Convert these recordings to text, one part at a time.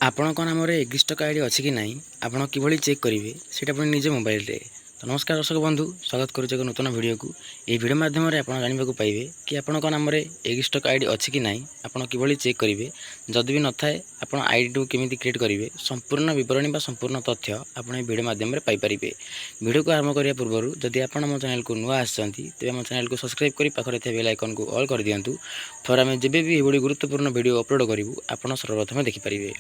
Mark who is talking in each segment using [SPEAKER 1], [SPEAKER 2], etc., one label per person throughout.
[SPEAKER 1] ଆପଣଙ୍କ ନାମରେ ଏଗ୍ରିଷ୍ଟକ୍ ଆଇଡି ଅଛି କି ନାହିଁ ଆପଣ କିଭଳି ଚେକ୍ କରିବେ ସେଇଟା ଆପଣ ନିଜ ମୋବାଇଲରେ। ତ ନମସ୍କାର ଦର୍ଶକ ବନ୍ଧୁ, ସ୍ୱାଗତ କରୁଛି ଏକ ନୂତନ ଭିଡ଼ିଓକୁ। ଏହି ଭିଡ଼ିଓ ମାଧ୍ୟମରେ ଆପଣ ଜାଣିବାକୁ ପାଇବେ କି ଆପଣଙ୍କ ନାମରେ ଏଗ୍ରିଷ୍ଟକ୍ ଆଇଡି ଅଛି କି ନାହିଁ, ଆପଣ କିଭଳି ଚେକ୍ କରିବେ। ଯଦି ବି ନଥାଏ ଆପଣ ଆଇଡିକୁ କେମିତି କ୍ରିଏଟ୍ କରିବେ, ସମ୍ପୂର୍ଣ୍ଣ ବିବରଣୀ ବା ସମ୍ପୂର୍ଣ୍ଣ ତଥ୍ୟ ଆପଣ ଏହି ଭିଡ଼ିଓ ମାଧ୍ୟମରେ ପାଇପାରିବେ। ଭିଡ଼ିଓକୁ ଆରମ୍ଭ କରିବା ପୂର୍ବରୁ ଯଦି ଆପଣ ମୋ ଚ୍ୟାନେଲକୁ ନୂଆ ଆସିଛନ୍ତି ତେବେ ମୋ ଚ୍ୟାନେଲକୁ ସବସ୍କ୍ରାଇବ୍ କରି ପାଖରେ ଥିବା ବେଲ୍ ଆଇକନ୍କୁ ଅଲ୍ କରିଦିଅନ୍ତୁ। ଫଳରେ ଆମେ ଯେବେ ବି ଏଭଳି ଗୁରୁତ୍ୱପୂର୍ଣ୍ଣ ଭିଡ଼ିଓ ଅପଲୋଡ଼ କରିବୁ ଆପଣ ସର୍ବପ୍ରଥମେ ଦେଖିପାରିବେ।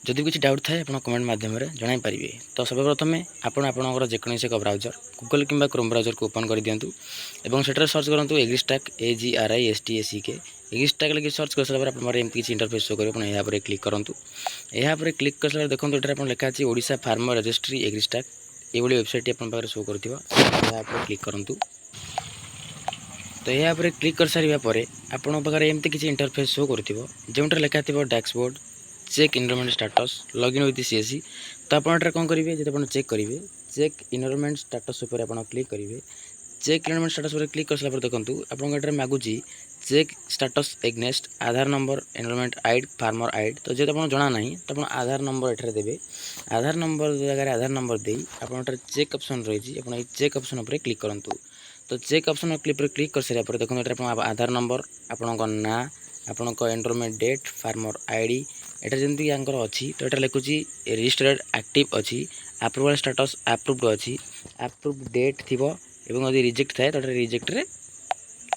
[SPEAKER 1] ଯଦି କିଛି ଡାଉଟ୍ ଥାଏ ଆପଣ କମେଣ୍ଟ ମାଧ୍ୟମରେ ଜଣାଇପାରିବେ। ତ ସର୍ବପ୍ରଥମେ ଆପଣ ଆପଣଙ୍କର ଯେକୌଣସି ଏକ ବ୍ରାଉଜର ଗୁଗଲ କିମ୍ବା କ୍ରୋମ୍ ବ୍ରାଉଜରକୁ ଓପନ୍ କରିଦିଅନ୍ତୁ ଏବଂ ସେଠାରେ ସର୍ଚ୍ଚ କରନ୍ତୁ ଏଗ୍ରିଷ୍ଟାକ୍ AGRISTACK। ଏଗ୍ରିଷ୍ଟାକ୍ ଲାଗି ସର୍ଚ୍ଚ କରିସାରିଲା ପରେ ଆପଣଙ୍କର ଏମିତି କିଛି ଇଣ୍ଟରଫେସ୍ ଶୋ କରିବ। ଆପଣ ଏହା ଉପରେ କ୍ଲିକ୍ କରନ୍ତୁ। ଏହା ଉପରେ କ୍ଲିକ୍ କରିସାରିଲା ପରେ ଦେଖନ୍ତୁ ଏଠାରେ ଆପଣ ଲେଖା ଅଛି ଓଡ଼ିଶା ଫାର୍ମର ରେଜିଷ୍ଟ୍ରି ଏଗ୍ରିଷ୍ଟାକ୍। ଏଭଳି ୱେବସାଇଟ୍ଟି ଆପଣଙ୍କ ପାଖରେ ଶୋ କରୁଥିବ, ଏହା ଉପରେ କ୍ଲିକ୍ କରନ୍ତୁ। ତ ଏହା ଉପରେ କ୍ଲିକ୍ କରିସାରିବା ପରେ ଆପଣଙ୍କ ପାଖରେ ଏମିତି କିଛି ଇଣ୍ଟରଫେସ୍ ଶୋ କରୁଥିବ ଯେଉଁଠାରେ ଲେଖା ଥିବ dashboard, check enrolment status, login with CSE। ତ ଆପଣ ଏଠାରେ କ'ଣ କରିବେ, ଯଦି ଆପଣ ଚେକ୍ କରିବେ ଚେକ୍ ଇନରୋଲମେଣ୍ଟ ଷ୍ଟାଟସ୍ ଉପରେ ଆପଣ କ୍ଲିକ୍ କରିବେ। ଚେକ୍ ଇନରୋଲମେଣ୍ଟ ଷ୍ଟାଟସ୍ ଉପରେ କ୍ଲିକ୍ କରିସାରିଲା ପରେ ଦେଖନ୍ତୁ ଆପଣଙ୍କ ଏଠାରେ ମାଗୁଛି ଚେକ୍ ଷ୍ଟାଟସ୍ ଏଗ୍ନେଷ୍ଟ ଆଧାର ନମ୍ବର, ଏନରୋଲମେଣ୍ଟ ଆଇଡ୍, ଫାର୍ମର ଆଇଡ୍। ତ ଯେହେତୁ ଆପଣ ଜଣା ନାହିଁ ତ ଆପଣ ଆଧାର ନମ୍ବର ଏଠାରେ ଦେବେ। ଆଧାର ନମ୍ବର ଜାଗାରେ ଆଧାର ନମ୍ବର ଦେଇ ଆପଣ ଏଠାରେ ଚେକ୍ ଅପସନ୍ ରହିଛି, ଆପଣ ଏଇ ଚେକ୍ ଅପସନ୍ ଉପରେ କ୍ଲିକ୍ କରନ୍ତୁ। ତ ଚେକ୍ ଅପସନ୍ ଉପରେ କ୍ଲିକ୍ କରିସାରିବା ପରେ ଦେଖନ୍ତୁ ଏଠାରେ ଆପଣ ଆଧାର ନମ୍ବର, ଆପଣଙ୍କ ନାଁ, ଆପଣଙ୍କ ଏନରୋଲମେଣ୍ଟ ଡେଟ୍, ଫାର୍ମର ଆଇଡି ଏଠାରେ ଯେମିତି ୟାଙ୍କର ଅଛି। ତ ଏଠାରେ ଲେଖୁଛି ରେଜିଷ୍ଟର୍ଡ ଆକ୍ଟିଭ୍ ଅଛି, ଆପ୍ରୁଭାଲ୍ ଷ୍ଟାଟସ୍ ଆପ୍ରୁଭ୍ଡ ଅଛି, ଆପ୍ରୁଭ୍ ଡେଟ୍ ଥିବ ଏବଂ ଯଦି ରିଜେକ୍ଟ ଥାଏ ତ ଏଠାରେ ରିଜେକ୍ଟରେ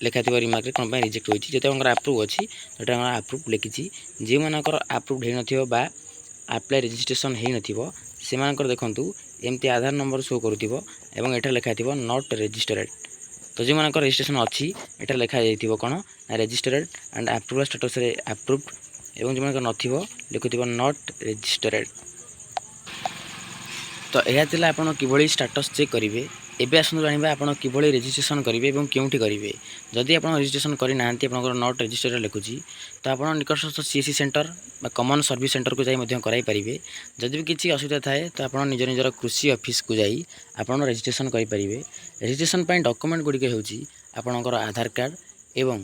[SPEAKER 1] ଲେଖାଥିବ ରିମାର୍କରେ କ'ଣ ପାଇଁ ରିଜେକ୍ଟ ହୋଇଛି। ଯେତେ ଆପଣଙ୍କର ଆପ୍ରୁଭ୍ ଅଛି ସେଟା ଆମର ଆପ୍ରୁଭ୍ ଲେଖିଛି। ଯେଉଁମାନଙ୍କର ଆପ୍ରୁଭ୍ ହୋଇନଥିବ ବା ଆପ୍ଲାଏ ରେଜିଷ୍ଟ୍ରେସନ୍ ହୋଇନଥିବ ସେମାନଙ୍କର ଦେଖନ୍ତୁ ଏମିତି ଆଧାର ନମ୍ବର ଶୋ କରୁଥିବ ଏବଂ ଏଠାରେ ଲେଖାଥିବ ନଟ୍ ରେଜିଷ୍ଟର୍ଡ। ତ ଯେଉଁମାନଙ୍କର ରେଜିଷ୍ଟ୍ରେସନ୍ ଅଛି ଏଠାରେ ଲେଖାଯାଇଥିବ କ'ଣ ନା ରେଜିଷ୍ଟର୍ଡ ଆଣ୍ଡ ଆପ୍ରୁଭାଲ୍ ଷ୍ଟାଟସ୍ରେ ଆପ୍ରୁଭ୍ଡ ଏବଂ ଯେଉଁମାନଙ୍କର ନଥିବ ଲେଖୁଥିବ ନଟ୍ ରେଜିଷ୍ଟର୍ଡ। ତ ଏହା ଥିଲା ଆପଣ କିଭଳି ଷ୍ଟାଟସ୍ ଚେକ୍ କରିବେ। ଏବେ ଆସନ୍ତୁ ଜାଣିବା ଆପଣ କିଭଳି ରେଜିଷ୍ଟ୍ରେସନ୍ କରିବେ ଏବଂ କେଉଁଠି କରିବେ। ଯଦି ଆପଣ ରେଜିଷ୍ଟ୍ରେସନ୍ କରିନାହାନ୍ତି ଆପଣଙ୍କର ନଟ୍ ରେଜିଷ୍ଟର୍ଡ ଲେଖୁଛି ତ ଆପଣ ନିକଟସ୍ଥ CSE ସେଣ୍ଟର ବା କମନ୍ ସର୍ଭିସ୍ ସେଣ୍ଟରକୁ ଯାଇ ମଧ୍ୟ କରାଇପାରିବେ। ଯଦି ବି କିଛି ଅସୁବିଧା ଥାଏ ତ ଆପଣ ନିଜର କୃଷି ଅଫିସକୁ ଯାଇ ଆପଣ ରେଜିଷ୍ଟ୍ରେସନ୍ କରିପାରିବେ। ରେଜିଷ୍ଟ୍ରେସନ୍ ପାଇଁ ଡକୁମେଣ୍ଟ ଗୁଡ଼ିକ ହେଉଛି ଆପଣଙ୍କର ଆଧାର କାର୍ଡ଼ ଏବଂ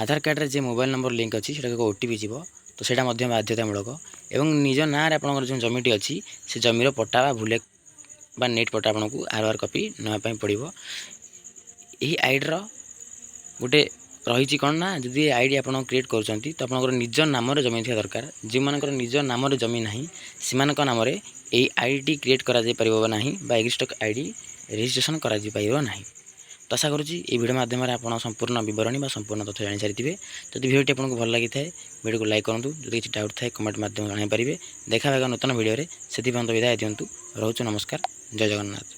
[SPEAKER 1] ଆଧାର କାର୍ଡ଼ରେ ଯେ ମୋବାଇଲ୍ ନମ୍ବର ଲିଙ୍କ୍ ଅଛି ସେଟାକୁ OTP ଯିବ, ତ ସେଇଟା ମଧ୍ୟ ବାଧ୍ୟତାମୂଳକ। ଏବଂ ନିଜ ନାଁରେ ଆପଣଙ୍କର ଯେଉଁ ଜମିଟି ଅଛି ସେ ଜମିର ପଟ୍ଟା ବା ଭୁଲେକ୍ ବା ନେଟ୍ ପଟ୍ଟା ଆପଣଙ୍କୁ RR କପି ନେବା ପାଇଁ ପଡ଼ିବ। ଏହି ଆଇଡ଼ିର ଗୋଟେ ରହିଛି କ'ଣ ନା ଯଦି ଆଇଡ଼ି ଆପଣ କ୍ରିଏଟ୍ କରୁଛନ୍ତି ତ ଆପଣଙ୍କର ନିଜ ନାମରେ ଜମି ଥିବା ଦରକାର। ଯେଉଁମାନଙ୍କର ନିଜ ନାମରେ ଜମି ନାହିଁ ସେମାନଙ୍କ ନାମରେ ଏହି ଆଇଡ଼ି କ୍ରିଏଟ୍ କରାଯାଇପାରିବ ନାହିଁ ବା ଏଗ୍ରିଷ୍ଟକ୍ ଆଇଡ଼ି ରେଜିଷ୍ଟ୍ରେସନ୍ କରାଯାଇପାରିବ ନାହିଁ। ତ ଆଶା କରୁଛି ଏହି ଭିଡ଼ିଓ ମାଧ୍ୟମରେ ଆପଣ ସମ୍ପୂର୍ଣ୍ଣ ବିବରଣୀ ବା ସମ୍ପୂର୍ଣ୍ଣ ତଥ୍ୟ ଜାଣିସାରିଥିବେ। ଯଦି ଭିଡ଼ିଓଟି ଆପଣଙ୍କୁ ଭଲ ଲାଗିଥାଏ ଭିଡ଼ିଓକୁ ଲାଇକ୍ କରନ୍ତୁ। ଯଦି କିଛି ଡାଉଟ୍ ଥାଏ କମେଣ୍ଟ ମାଧ୍ୟମରେ ଜଣାଇପାରିବେ। ଦେଖା ହେବା ନୂତନ ଭିଡ଼ିଓରେ, ସେଥିପାଇଁ ବିଦାୟ ଦିଅନ୍ତୁ। ରହୁଛୁ, ନମସ୍କାର, ଜୟ ଜଗନ୍ନାଥ।